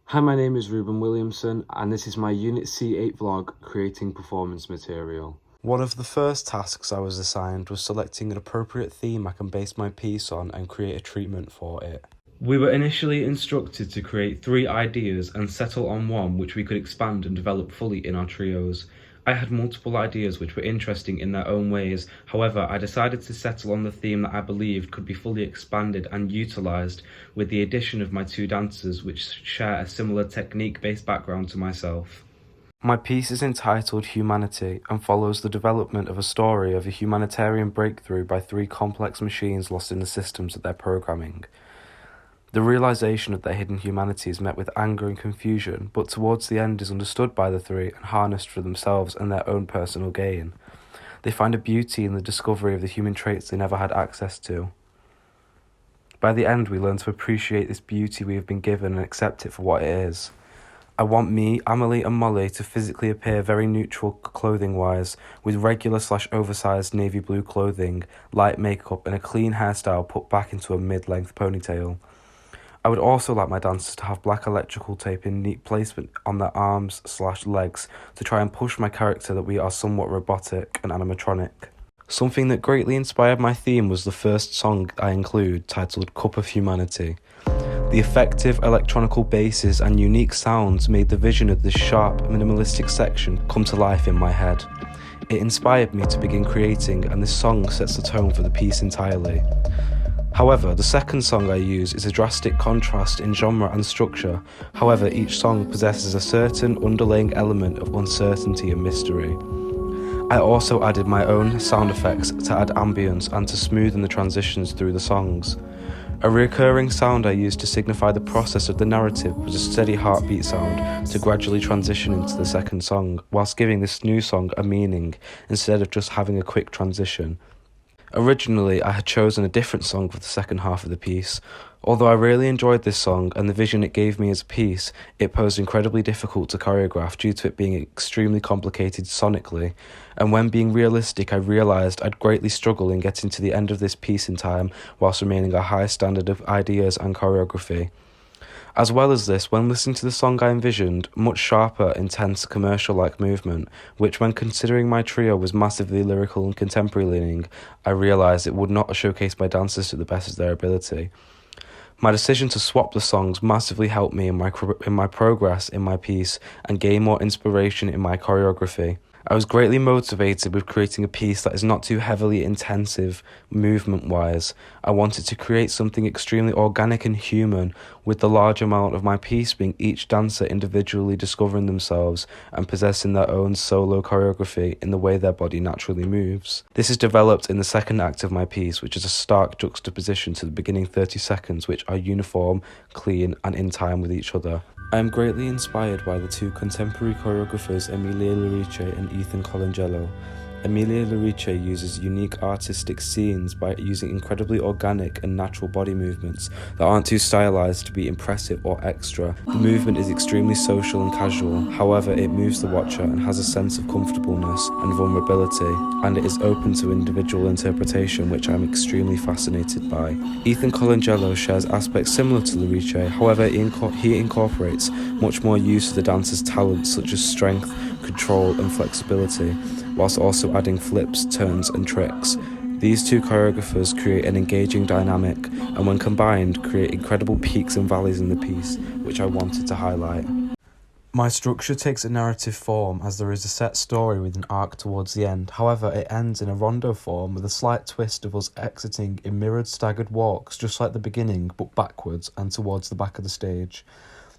Hi, my name is Ruben Williamson, and this is my Unit C8 vlog, Creating Performance Material. One of the first tasks I was assigned was selecting an appropriate theme I can base my piece on and create a treatment for it. We were initially instructed to create 3 ideas and settle on one which we could expand and develop fully in our trios. I had multiple ideas which were interesting in their own ways, however I decided to settle on the theme that I believed could be fully expanded and utilised with the addition of my 2 dancers which share a similar technique-based background to myself. My piece is entitled Humanity and follows the development of a story of a humanitarian breakthrough by 3 complex machines lost in the systems of their programming. The realization of their hidden humanity is met with anger and confusion, but towards the end is understood by the 3 and harnessed for themselves and their own personal gain. They find a beauty in the discovery of the human traits they never had access to. By the end, we learn to appreciate this beauty we have been given and accept it for what it is. I want me, Amelie and Molly to physically appear very neutral clothing-wise, with regular/oversized navy blue clothing, light makeup and a clean hairstyle put back into a mid-length ponytail. I would also like my dancers to have black electrical tape in neat placement on their arms/legs to try and push my character that we are somewhat robotic and animatronic. Something that greatly inspired my theme was the first song I include, titled Cup of Humanity. The effective electronical basses and unique sounds made the vision of this sharp, minimalistic section come to life in my head. It inspired me to begin creating, and this song sets the tone for the piece entirely. However, the second song I use is a drastic contrast in genre and structure. However, each song possesses a certain underlying element of uncertainty and mystery. I also added my own sound effects to add ambience and to smoothen the transitions through the songs. A recurring sound I used to signify the process of the narrative was a steady heartbeat sound to gradually transition into the second song, whilst giving this new song a meaning instead of just having a quick transition. Originally, I had chosen a different song for the second half of the piece. Although I really enjoyed this song and the vision it gave me as a piece, it posed incredibly difficult to choreograph due to it being extremely complicated sonically, and when being realistic I realised I'd greatly struggle in getting to the end of this piece in time whilst remaining a high standard of ideas and choreography. As well as this, when listening to the song I envisioned, much sharper, intense, commercial-like movement, which when considering my trio was massively lyrical and contemporary leaning, I realised it would not showcase my dancers to the best of their ability. My decision to swap the songs massively helped me in my progress in my piece and gain more inspiration in my choreography. I was greatly motivated with creating a piece that is not too heavily intensive movement-wise. I wanted to create something extremely organic and human, with the large amount of my piece being each dancer individually discovering themselves and possessing their own solo choreography in the way their body naturally moves. This is developed in the second act of my piece, which is a stark juxtaposition to the beginning 30 seconds, which are uniform, clean, and in time with each other. I am greatly inspired by the 2 contemporary choreographers Emilia Lerice and Ethan Colangelo. Emilia Lerice uses unique artistic scenes by using incredibly organic and natural body movements that aren't too stylized to be impressive or extra. The movement is extremely social and casual, however it moves the watcher and has a sense of comfortableness and vulnerability, and it is open to individual interpretation, which I am extremely fascinated by. Ethan Colangelo shares aspects similar to Lerice, however he incorporates much more use of the dancer's talents such as strength, control and flexibility, whilst also adding flips, turns and tricks. These 2 choreographers create an engaging dynamic, and when combined create incredible peaks and valleys in the piece, which I wanted to highlight. My structure takes a narrative form as there is a set story with an arc towards the end. However, it ends in a rondo form with a slight twist of us exiting in mirrored staggered walks just like the beginning but backwards and towards the back of the stage.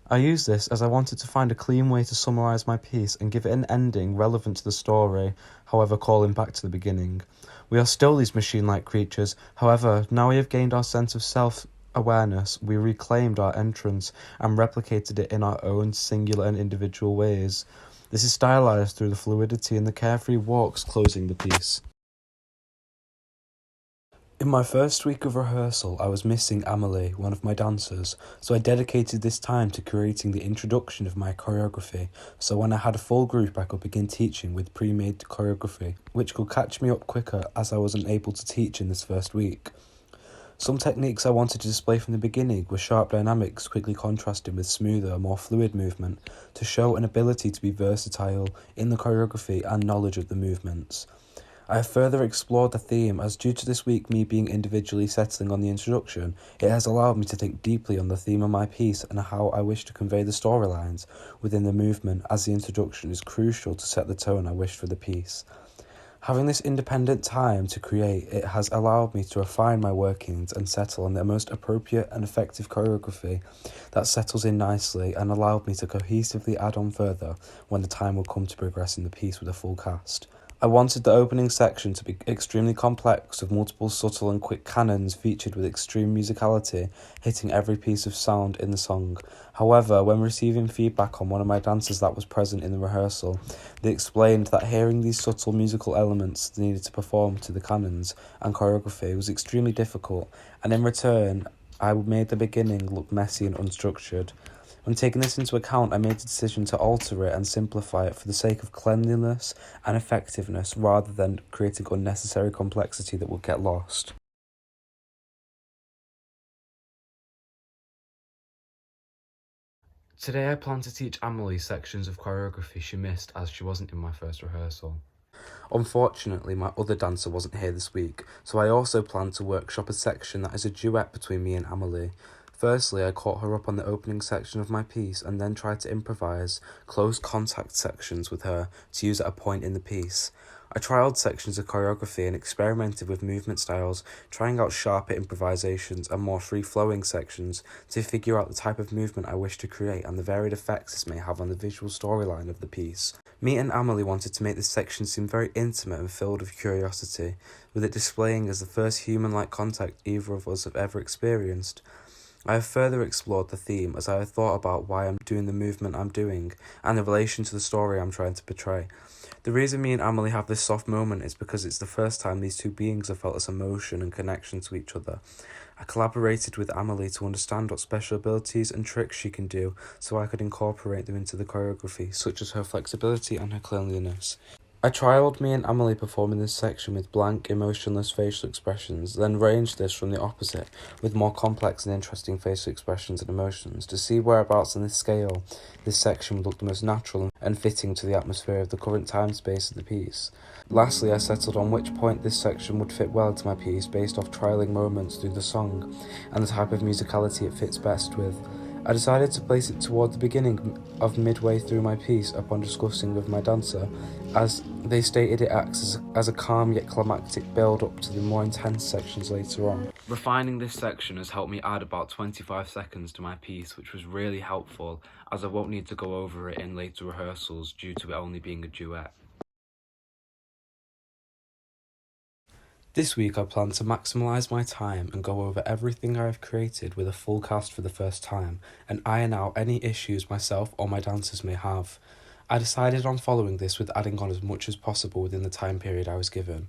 I use this as I wanted to find a clean way to summarise my piece and give it an ending relevant to the story, however calling back to the beginning. We are still these machine-like creatures, however, now we have gained our sense of self-awareness, we reclaimed our entrance and replicated it in our own singular and individual ways. This is stylised through the fluidity and the carefree walks closing the piece. In my first week of rehearsal, I was missing Amelie, one of my dancers, so I dedicated this time to creating the introduction of my choreography, so when I had a full group I could begin teaching with pre-made choreography, which could catch me up quicker as I wasn't able to teach in this first week. Some techniques I wanted to display from the beginning were sharp dynamics quickly contrasting with smoother, more fluid movement to show an ability to be versatile in the choreography and knowledge of the movements. I have further explored the theme as due to this week me being individually settling on the introduction, it has allowed me to think deeply on the theme of my piece and how I wish to convey the storylines within the movement, as the introduction is crucial to set the tone I wish for the piece. Having this independent time to create, it has allowed me to refine my workings and settle on the most appropriate and effective choreography that settles in nicely and allowed me to cohesively add on further when the time will come to progress in the piece with a full cast. I wanted the opening section to be extremely complex, with multiple subtle and quick canons featured with extreme musicality, hitting every piece of sound in the song. However, when receiving feedback on one of my dancers that was present in the rehearsal, they explained that hearing these subtle musical elements needed to perform to the canons and choreography was extremely difficult, and in return, I made the beginning look messy and unstructured. When taking this into account, I made the decision to alter it and simplify it for the sake of cleanliness and effectiveness rather than creating unnecessary complexity that would get lost. Today I plan to teach Amelie sections of choreography she missed as she wasn't in my first rehearsal. Unfortunately, my other dancer wasn't here this week, so I also plan to workshop a section that is a duet between me and Amelie. Firstly, I caught her up on the opening section of my piece and then tried to improvise close contact sections with her to use at a point in the piece. I trialled sections of choreography and experimented with movement styles, trying out sharper improvisations and more free-flowing sections to figure out the type of movement I wish to create and the varied effects this may have on the visual storyline of the piece. Me and Amelie wanted to make this section seem very intimate and filled with curiosity, with it displaying as the first human-like contact either of us have ever experienced. I have further explored the theme as I have thought about why I'm doing the movement I'm doing and the relation to the story I'm trying to portray. The reason me and Amelie have this soft moment is because it's the first time these two beings have felt this emotion and connection to each other. I collaborated with Amelie to understand what special abilities and tricks she can do so I could incorporate them into the choreography, such as her flexibility and her cleanliness. I trialled me and Amelie performing this section with blank, emotionless facial expressions, then ranged this from the opposite, with more complex and interesting facial expressions and emotions, to see whereabouts on this scale this section would look the most natural and fitting to the atmosphere of the current time-space of the piece. Lastly, I settled on which point this section would fit well to my piece based off trialling moments through the song, and the type of musicality it fits best with. I decided to place it toward the beginning of midway through my piece upon discussing with my dancer, as they stated it acts as a calm yet climactic build-up to the more intense sections later on. Refining this section has helped me add about 25 seconds to my piece, which was really helpful as I won't need to go over it in later rehearsals due to it only being a duet. This week I plan to maximise my time and go over everything I have created with a full cast for the first time and iron out any issues myself or my dancers may have. I decided on following this with adding on as much as possible within the time period I was given.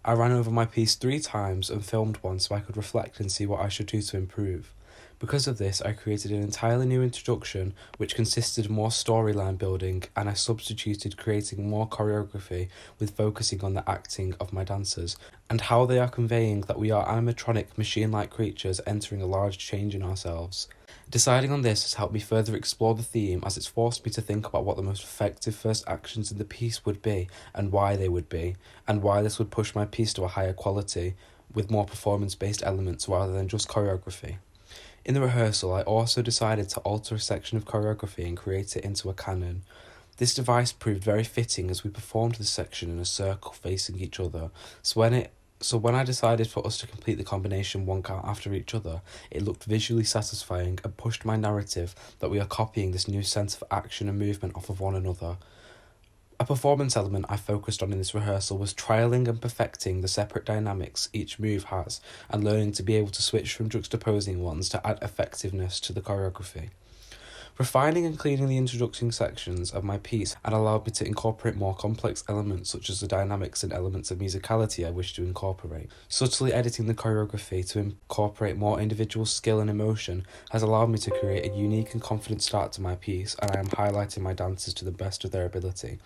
I ran over my piece 3 times and filmed one so I could reflect and see what I should do to improve. Because of this, I created an entirely new introduction which consisted of more storyline building, and I substituted creating more choreography with focusing on the acting of my dancers and how they are conveying that we are animatronic machine-like creatures entering a large change in ourselves. Deciding on this has helped me further explore the theme as it's forced me to think about what the most effective first actions in the piece would be and why they would be, and why this would push my piece to a higher quality with more performance-based elements rather than just choreography. In the rehearsal, I also decided to alter a section of choreography and create it into a canon. This device proved very fitting as we performed the section in a circle facing each other, so when I decided for us to complete the combination one count after each other, it looked visually satisfying and pushed my narrative that we are copying this new sense of action and movement off of one another. A performance element I focused on in this rehearsal was trialling and perfecting the separate dynamics each move has and learning to be able to switch from juxtaposing ones to add effectiveness to the choreography. Refining and cleaning the introducing sections of my piece had allowed me to incorporate more complex elements such as the dynamics and elements of musicality I wish to incorporate. Subtly editing the choreography to incorporate more individual skill and emotion has allowed me to create a unique and confident start to my piece, and I am highlighting my dancers to the best of their ability.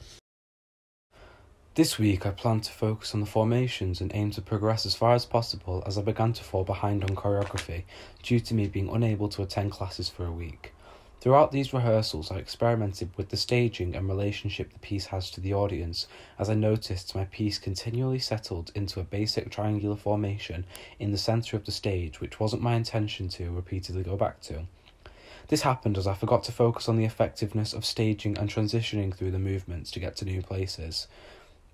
This week I plan to focus on the formations and aim to progress as far as possible, as I began to fall behind on choreography due to me being unable to attend classes for a week. Throughout these rehearsals I experimented with the staging and relationship the piece has to the audience, as I noticed my piece continually settled into a basic triangular formation in the centre of the stage, which wasn't my intention to repeatedly go back to. This happened as I forgot to focus on the effectiveness of staging and transitioning through the movements to get to new places.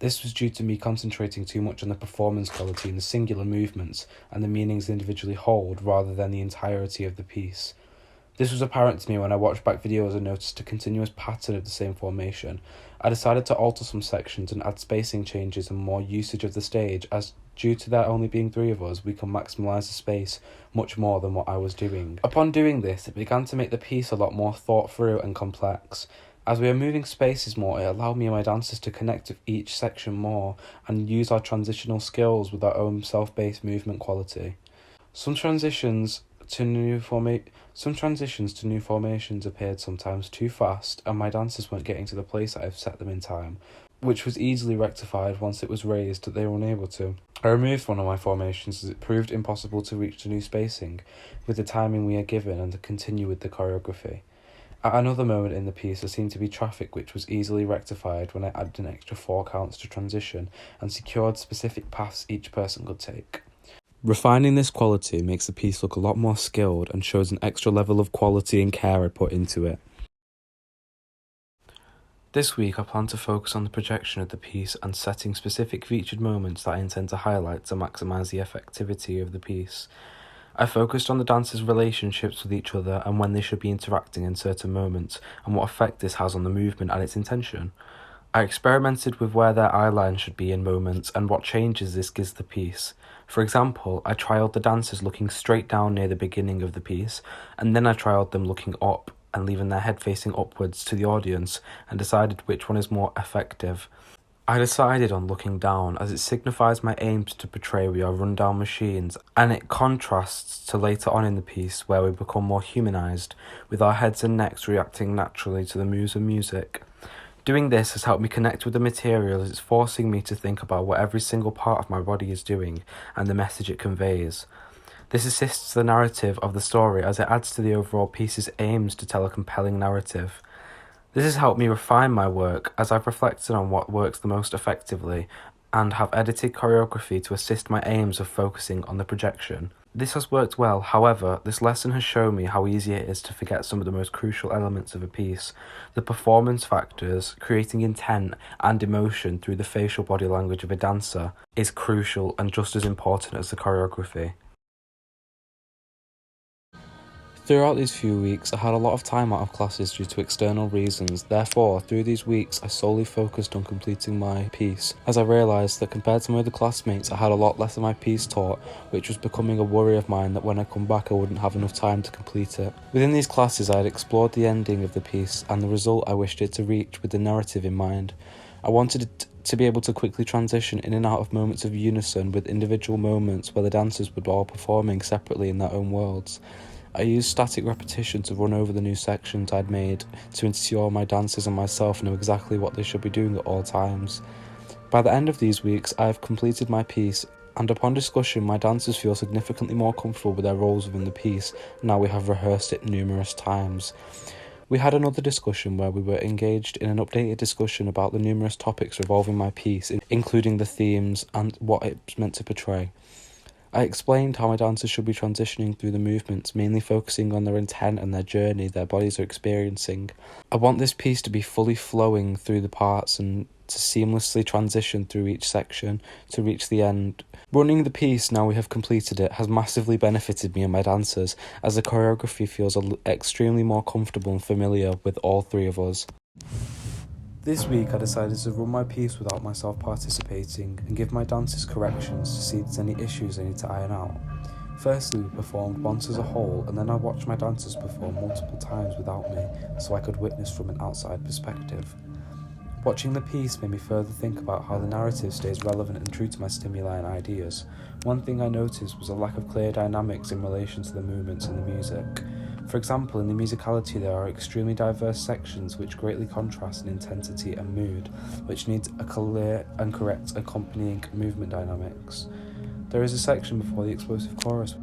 This was due to me concentrating too much on the performance quality in the singular movements and the meanings they individually hold, rather than the entirety of the piece. This was apparent to me when I watched back videos and noticed a continuous pattern of the same formation. I decided to alter some sections and add spacing changes and more usage of the stage, as due to there only being 3 of us, we can maximise the space much more than what I was doing. Upon doing this, it began to make the piece a lot more thought through and complex. As we were moving spaces more, it allowed me and my dancers to connect with each section more and use our transitional skills with our own self-based movement quality. Some transitions to new formations appeared sometimes too fast, and my dancers weren't getting to the place that I've set them in time, which was easily rectified once it was raised that they were unable to. I removed one of my formations as it proved impossible to reach the new spacing with the timing we are given and to continue with the choreography. At another moment in the piece there seemed to be traffic, which was easily rectified when I added an extra 4 counts to transition and secured specific paths each person could take. Refining this quality makes the piece look a lot more skilled and shows an extra level of quality and care I put into it. This week I plan to focus on the projection of the piece and setting specific featured moments that I intend to highlight to maximise the effectivity of the piece. I focused on the dancers' relationships with each other and when they should be interacting in certain moments, and what effect this has on the movement and its intention. I experimented with where their eye line should be in moments and what changes this gives the piece. For example, I trialled the dancers looking straight down near the beginning of the piece, and then I trialled them looking up and leaving their head facing upwards to the audience, and decided which one is more effective. I decided on looking down, as it signifies my aims to portray we are run-down machines, and it contrasts to later on in the piece where we become more humanised, with our heads and necks reacting naturally to the moves of music. Doing this has helped me connect with the material, as it's forcing me to think about what every single part of my body is doing and the message it conveys. This assists the narrative of the story, as it adds to the overall piece's aims to tell a compelling narrative. This has helped me refine my work, as I've reflected on what works the most effectively and have edited choreography to assist my aims of focusing on the projection. This has worked well, however, this lesson has shown me how easy it is to forget some of the most crucial elements of a piece. The performance factors, creating intent and emotion through the facial body language of a dancer, is crucial and just as important as the choreography. Throughout these few weeks, I had a lot of time out of classes due to external reasons. Therefore, through these weeks, I solely focused on completing my piece, as I realised that compared to my other classmates, I had a lot less of my piece taught, which was becoming a worry of mine that when I come back I wouldn't have enough time to complete it. Within these classes, I had explored the ending of the piece and the result I wished it to reach with the narrative in mind. I wanted it to be able to quickly transition in and out of moments of unison, with individual moments where the dancers were all performing separately in their own worlds. I used static repetition to run over the new sections I'd made to ensure my dancers and myself knew exactly what they should be doing at all times. By the end of these weeks, I have completed my piece, and upon discussion, my dancers feel significantly more comfortable with their roles within the piece now we have rehearsed it numerous times. We had another discussion where we were engaged in an updated discussion about the numerous topics revolving my piece, including the themes and what it's meant to portray. I explained how my dancers should be transitioning through the movements, mainly focusing on their intent and their journey their bodies are experiencing. I want this piece to be fully flowing through the parts and to seamlessly transition through each section to reach the end. Running the piece, now we have completed it, has massively benefited me and my dancers, as the choreography feels extremely more comfortable and familiar with all 3 of us. This week I decided to run my piece without myself participating and give my dancers corrections to see if there's any issues I need to iron out. Firstly, we performed once as a whole, and then I watched my dancers perform multiple times without me so I could witness from an outside perspective. Watching the piece made me further think about how the narrative stays relevant and true to my stimuli and ideas. One thing I noticed was a lack of clear dynamics in relation to the movements and the music. For example, in the musicality there are extremely diverse sections which greatly contrast in intensity and mood, which needs a clear and correct accompanying movement dynamics. There is a section before the explosive chorus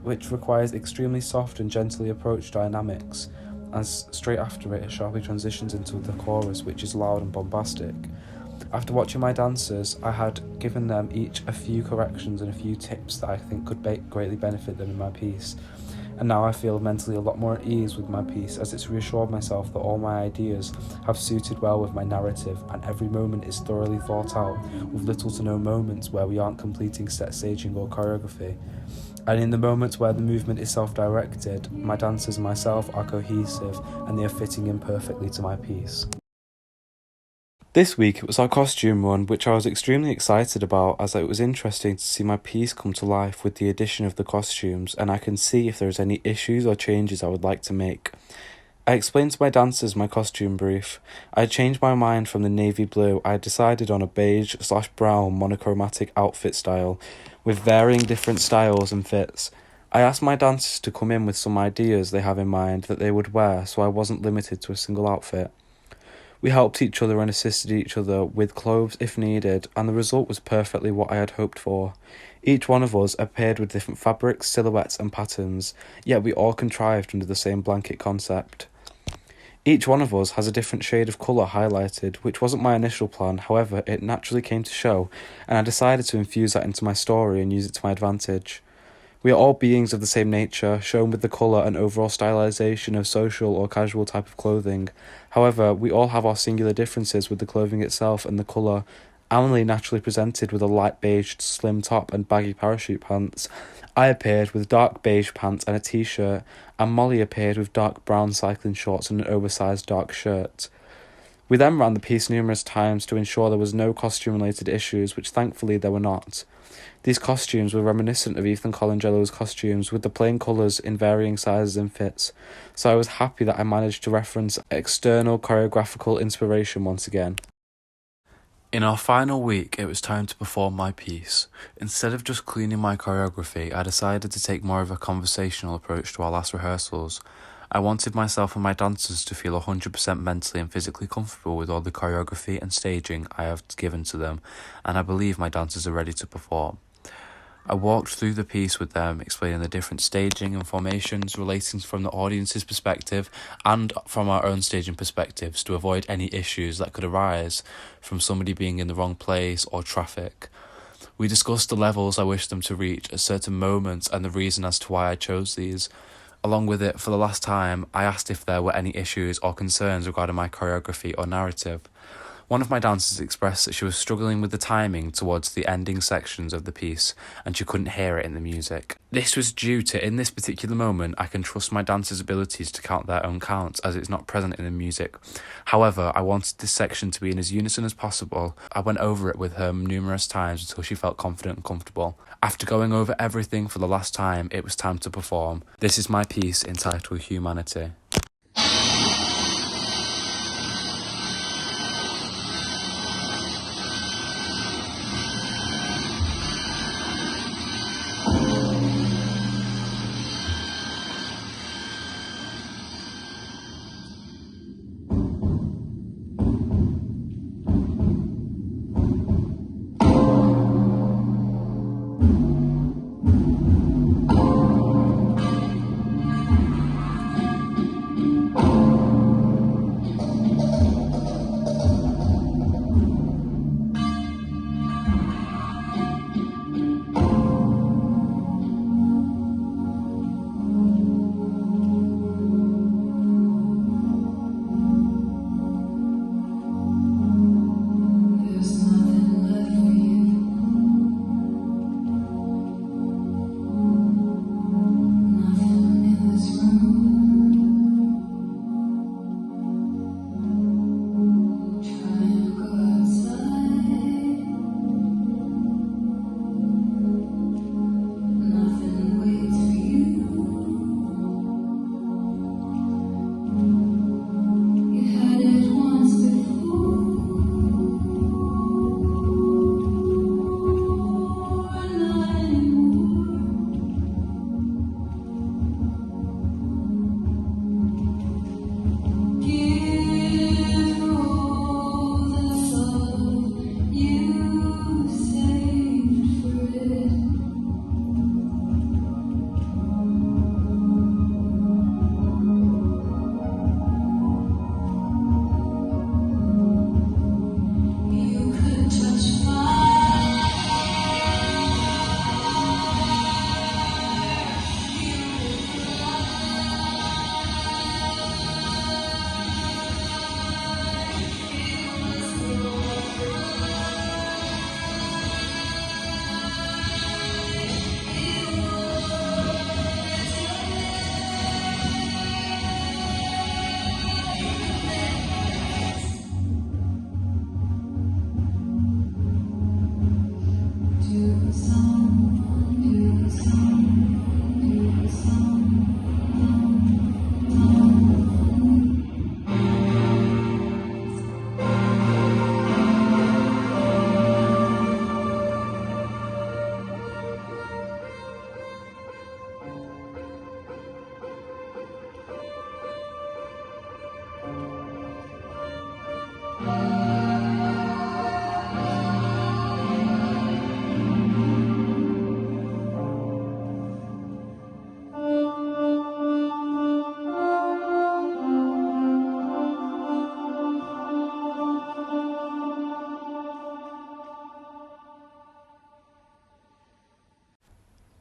which requires extremely soft and gently approached dynamics, and straight after it sharply transitions into the chorus, which is loud and bombastic. After watching my dancers, I had given them each a few corrections and a few tips that I think could greatly benefit them in my piece. And now I feel mentally a lot more at ease with my piece, as it's reassured myself that all my ideas have suited well with my narrative and every moment is thoroughly thought out, with little to no moments where we aren't completing set staging or choreography. And in the moments where the movement is self-directed, my dancers and myself are cohesive and they are fitting in perfectly to my piece. This week it was our costume run, which I was extremely excited about, as it was interesting to see my piece come to life with the addition of the costumes, and I can see if there's any issues or changes I would like to make. I explained to my dancers my costume brief. I had changed my mind from the navy blue. I had decided on a beige/brown monochromatic outfit style, with varying different styles and fits. I asked my dancers to come in with some ideas they have in mind that they would wear, so I wasn't limited to a single outfit. We helped each other and assisted each other with clothes if needed, and the result was perfectly what I had hoped for. Each one of us appeared with different fabrics, silhouettes and patterns, yet we all contrived under the same blanket concept. Each one of us has a different shade of colour highlighted, which wasn't my initial plan, however it naturally came to show, and I decided to infuse that into my story and use it to my advantage. We are all beings of the same nature, shown with the colour and overall stylisation of social or casual type of clothing. However, we all have our singular differences with the clothing itself and the colour. Emily naturally presented with a light beige slim top and baggy parachute pants. I appeared with dark beige pants and a t-shirt, and Molly appeared with dark brown cycling shorts and an oversized dark shirt. We then ran the piece numerous times to ensure there was no costume-related issues, which thankfully there were not. These costumes were reminiscent of Ethan Colangelo's costumes, with the plain colours in varying sizes and fits, so I was happy that I managed to reference external choreographical inspiration once again. In our final week, it was time to perform my piece. Instead of just cleaning my choreography, I decided to take more of a conversational approach to our last rehearsals. I wanted myself and my dancers to feel 100% mentally and physically comfortable with all the choreography and staging I have given to them, and I believe my dancers are ready to perform. I walked through the piece with them, explaining the different staging and formations, relating from the audience's perspective and from our own staging perspectives, to avoid any issues that could arise from somebody being in the wrong place or traffic. We discussed the levels I wished them to reach at certain moments and the reason as to why I chose these. Along with it, for the last time, I asked if there were any issues or concerns regarding my choreography or narrative. One of my dancers expressed that she was struggling with the timing towards the ending sections of the piece, and she couldn't hear it in the music. This was due to, in this particular moment, I can trust my dancers' abilities to count their own counts, as it's not present in the music. However, I wanted this section to be in as unison as possible. I went over it with her numerous times until she felt confident and comfortable. After going over everything for the last time, it was time to perform. This is my piece entitled Humanity.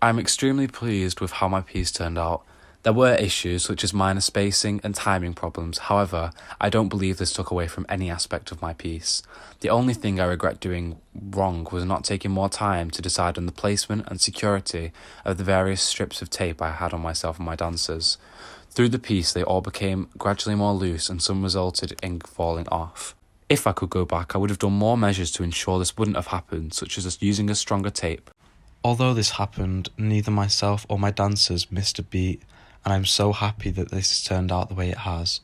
I'm extremely pleased with how my piece turned out. There were issues such as minor spacing and timing problems, however, I don't believe this took away from any aspect of my piece. The only thing I regret doing wrong was not taking more time to decide on the placement and security of the various strips of tape I had on myself and my dancers. Through the piece they all became gradually more loose and some resulted in falling off. If I could go back, I would have done more measures to ensure this wouldn't have happened, such as using a stronger tape. Although this happened, neither myself or my dancers missed a beat, and I'm so happy that this has turned out the way it has.